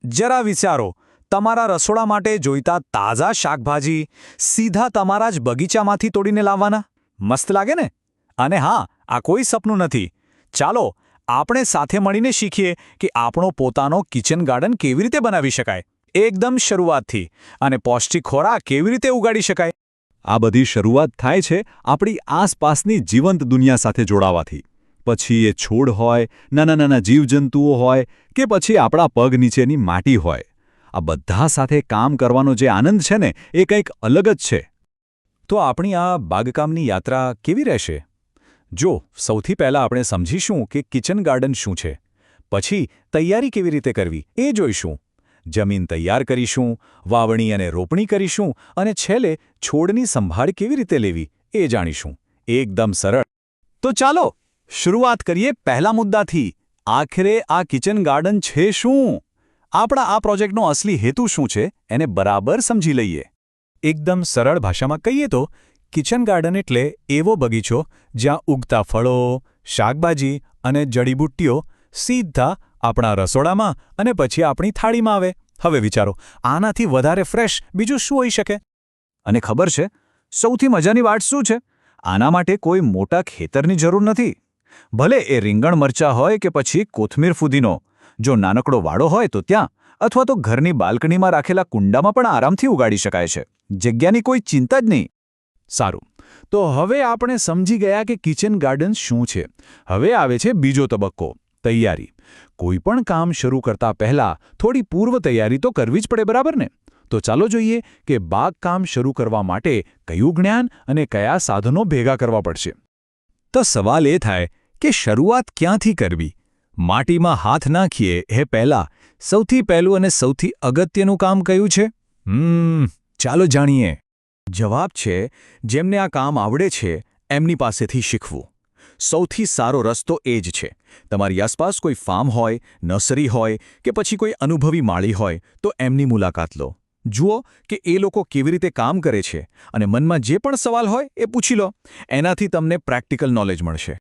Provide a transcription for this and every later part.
જરા વિચારો, તમારા રસોડા માટે જોઈતા તાજા શાકભાજી સીધા તમારા જ બગીચામાંથી તોડીને લાવવાના. મસ્ત લાગે ને? અને હા, આ કોઈ સપનું નથી. ચાલો આપણે સાથે મળીને શીખીએ કે આપણો પોતાનો કિચન ગાર્ડન કેવી રીતે બનાવી શકાય, એકદમ શરૂઆતથી, અને પૌષ્ટિક ખોરાક કેવી રીતે ઉગાડી શકાય. આ બધી શરૂઆત થાય છે આપણી આસપાસની જીવંત દુનિયા સાથે જોડાવાથી. પછી એ છોડ હોય, નાના નાના જીવજંતુઓ હોય, કે પછી આપણા પગ નીચેની માટી હોય, આ બધા સાથે કામ કરવાનો જે આનંદ છે ને, એ કંઈક અલગ જ છે. તો આપણી આ બાગકામની યાત્રા કેવી રહેશે? જો સૌથી પહેલાં આપણે સમજીશું કે કિચન ગાર્ડન શું છે, પછી તૈયારી કેવી રીતે કરવી એ જોઈશું, જમીન તૈયાર કરીશું, વાવણી અને રોપણી કરીશું, અને છેલ્લે છોડની સંભાળ કેવી રીતે લેવી એ જાણીશું. એકદમ સરળ. તો ચાલો શરૂઆત કરીએ પહેલા મુદ્દાથી. આખરે આ કિચન ગાર્ડન છે શું? આપણા આ પ્રોજેક્ટનો અસલી હેતુ શું છે એને બરાબર સમજી લઈએ. એકદમ સરળ ભાષામાં કહીએ તો કિચન ગાર્ડન એટલે એવો બગીચો જ્યાં ઉગતા ફળો, શાકભાજી અને જડીબુટ્ટીઓ સીધા આપણા રસોડામાં અને પછી આપણી થાળીમાં આવે. હવે વિચારો, આનાથી વધારે ફ્રેશ બીજું શું હોઈ શકે? અને ખબર છે સૌથી મજાની વાત શું છે? આના માટે કોઈ મોટા ખેતરની જરૂર નથી. ભલે એ રીંગણ મરચાં હોય કે પછી કોથમીર ફુદીનો, જો નાનકડો વાડો હોય તો ત્યાં, અથવા તો ઘરની બાલ્કનીમાં રાખેલા કુંડામાં પણ આરામથી ઉગાડી શકાય છે. જગ્યાની કોઈ ચિંતા જ નહીં. સારું, તો હવે આપણે સમજી ગયા કે કિચન ગાર્ડન શું છે. હવે આવે છે બીજો તબક્કો, તૈયારી. કોઈ પણ કામ શરૂ કરતા પહેલા થોડી પૂર્વ તૈયારી તો કરવી જ પડે, બરાબર ને? તો ચાલો જોઈએ કે બાગકામ શરૂ કરવા માટે કયું જ્ઞાન અને કયા સાધનો ભેગા કરવા પડશે. તો સવાલ એ થાય કે શરૂઆત ક્યાંથી કરવી? માટીમાં હાથ નાખીએ એ પહેલાં સૌથી પહેલું અને સૌથી અગત્યનું કામ કયું છે? ચાલો જાણીએ. જવાબ છે જેમને આ કામ આવડે છે એમની પાસેથી શીખવું. સૌથી સારો રસ્તો એ જ છે. તમારી આસપાસ કોઈ ફાર્મ હોય, નર્સરી હોય કે પછી કોઈ અનુભવી માળી હોય તો એમની મુલાકાત લો. જુઓ કે એ લોકો કેવી રીતે કામ કરે છે અને મનમાં જે પણ સવાલ હોય એ પૂછી લો. એનાથી તમને પ્રેક્ટિકલ નોલેજ મળશે.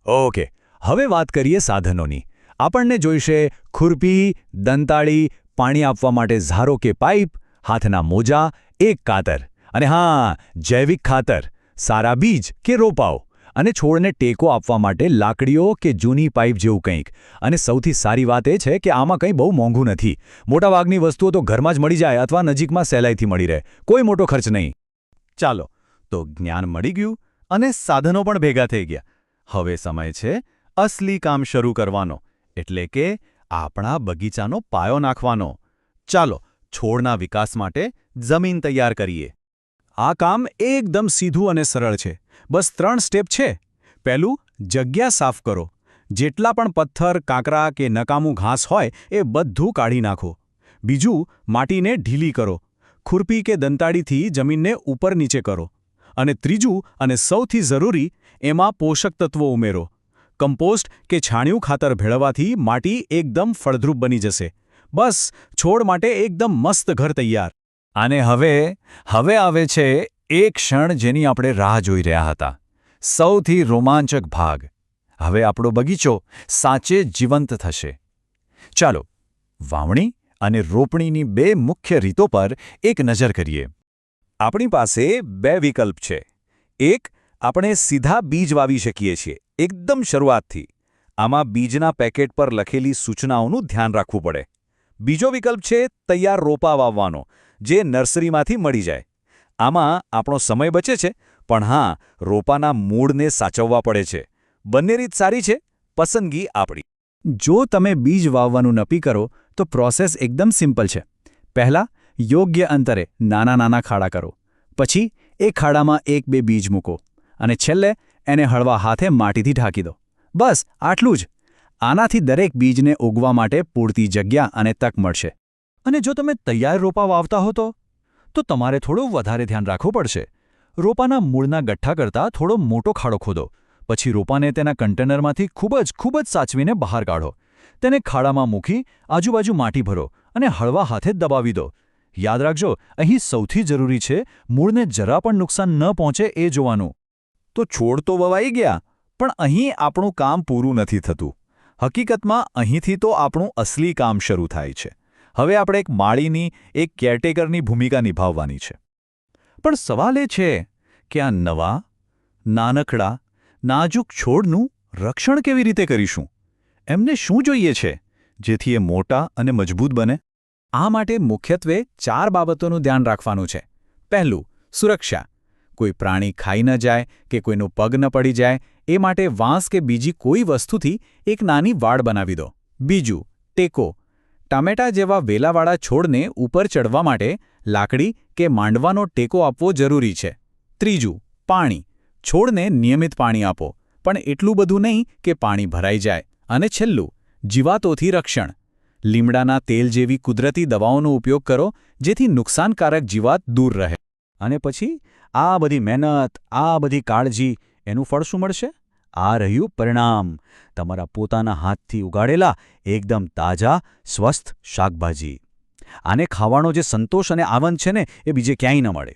ઓકે, હવે વાત કરીએ સાધનોની. આપણને જોઈશે ખુરપી, દંતાળી, પાણી આપવા માટે ઝારો કે પાઇપ, હાથના મોજા, એક કાતર, અને હા, જૈવિક ખાતર, સારા બીજ કે રોપાઓ, અને છોડને ટેકો આપવા માટે લાકડીઓ કે જૂની પાઇપ જેવું કંઈક. અને સૌથી સારી વાત એ છે કે આમાં કંઈ બહુ મોંઘું નથી. મોટાભાગની વસ્તુઓ તો ઘરમાં જ મળી જાય અથવા નજીકમાં સહેલાઈથી મળી રહે. કોઈ મોટો ખર્ચ નહીં. ચાલો, તો જ્ઞાન મળી ગયું અને સાધનો પણ ભેગા થઈ ગયા. હવે સમય છે અસલી કામ શરૂ કરવાનો, એટલે કે આપણા બગીચાનો પાયો નાખવાનો. ચાલો છોડના વિકાસ માટે જમીન તૈયાર કરીએ. આ કામ એકદમ સીધું અને સરળ છે. બસ 3 સ્ટેપ છે. પહેલું, જગ્યા સાફ કરો. જેટલા પણ પથ્થર, કાંકરા કે નકામું ઘાસ હોય એ બધું કાઢી નાખો. બીજું, માટીને ઢીલી કરો. ખુરપી કે દંતાળીથી જમીનને ઉપર નીચે કરો. અને ત્રીજું અને સૌથી જરૂરી, એમાં પોષક તત્વો ઉમેરો. કમ્પોસ્ટ કે છાણિયું ખાતર ભેળવવાથી માટી એકદમ ફળદ્રુપ બની જશે. બસ છોડ માટે એકદમ મસ્ત ઘર તૈયાર. અને હવે આવે છે એ ક્ષણ જેની આપણે રાહ જોઈ રહ્યા હતા. સૌથી રોમાંચક ભાગ. હવે આપણો બગીચો સાચે જીવંત થશે. ચાલો વાવણી અને રોપણીની 2 મુખ્ય રીતો પર એક નજર કરીએ. આપણી પાસે 2 વિકલ્પ છે. એક, આપણે સીધા બીજ વાવી શકીએ છીએ, એકદમ શરૂઆતથી. આમાં બીજના પેકેટ પર લખેલી સૂચનાઓનું ધ્યાન રાખવું પડે. બીજો વિકલ્પ છે તૈયાર રોપા વાવવાનો, જે નર્સરીમાંથી મળી જાય. આમાં આપણો સમય બચે છે, પણ હા, રોપાના મૂળને સાચવવા પડે છે. બંને રીત સારી છે, પસંદગી આપણી. જો તમે બીજ વાવવાનું નક્કી કરો તો પ્રોસેસ એકદમ સિમ્પલ છે. પહેલાં યોગ્ય અંતરે નાના નાના ખાડા કરો. પછી એ ખાડામાં 1-2 બીજ મૂકો અને છેલ્લે એને હળવા હાથે માટીથી ઢાંકી દો. બસ આટલું જ. આનાથી દરેક બીજને ઉગવા માટે પૂરતી જગ્યા અને તક મળશે. અને જો તમે તૈયાર રોપા વાવતા હો તો તમારે થોડું વધારે ધ્યાન રાખવું પડશે. રોપાના મૂળના ગઠ્ઠા કરતાં થોડો મોટો ખાડો ખોદો. પછી રોપાને તેના કન્ટેનરમાંથી ખૂબ જ સાચવીને બહાર કાઢો. તેને ખાડામાં મૂકી આજુબાજુ માટી ભરો અને હળવા હાથે દબાવી દો. યાદ રાખજો, અહીં સૌથી જરૂરી છે મૂળને જરા પણ નુકસાન ન પહોંચે એ જોવાનું. તો છોડ તો વવાઈ ગયા, પણ અહીં આપણું કામ પૂરું નથી થતું. હકીકતમાં અહીંથી તો આપણું અસલી કામ શરૂ થાય છે. હવે આપણે એક માળીની, એક કેરટેકરની ભૂમિકા નિભાવવાની છે. પણ સવાલ એ છે કે આ નવા, નાનકડા, નાજુક છોડનું રક્ષણ કેવી રીતે કરીશું? એમને શું જોઈએ છે જેથી એ મોટા અને મજબૂત બને? આ માટે મુખ્યત્વે 4 બાબતોનું ધ્યાન રાખવાનું છે. પહેલું, સુરક્ષા. કોઈ પ્રાણી ખાઈ ન જાય કે કોઈનો પગ ન પડી જાય એ માટે વાંસ કે બીજી કોઈ વસ્તુથી એક નાની વાડ બનાવી દો. બીજું, ટેકો. ટામેટા જેવા વેલાવાળા છોડને ઉપર ચડવા માટે લાકડી કે માંડવાનો ટેકો આપવો જરૂરી છે. ત્રીજું, પાણી. છોડને નિયમિત પાણી આપો, પણ એટલું બધું નહીં કે પાણી ભરાઈ જાય. અને છેલ્લું, જીવાતોથી રક્ષણ. લીમડાના તેલ જેવી કુદરતી દવાઓનો ઉપયોગ કરો જેથી નુકસાનકારક જીવાત દૂર રહે. અને પછી આ બધી મહેનત, આ બધી કાળજી, એનું ફળ શું મળશે? આ રહ્યું પરિણામ. તમારા પોતાના હાથથી ઉગાડેલા એકદમ તાજા, સ્વસ્થ શાકભાજી. આને ખાવાનો જે સંતોષ અને આનંદ છે ને, એ બીજે ક્યાંય ન મળે.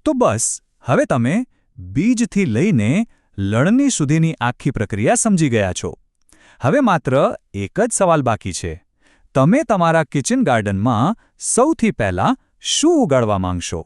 તો બસ, હવે તમે બીજથી લઈને લણણી સુધીની આખી પ્રક્રિયા સમજી ગયા છો. હવે માત્ર એક જ સવાલ બાકી છે. તમે તમારા કિચન ગાર્ડનમાં સૌથી પહેલાં શું ઉગાડવા માંગશો?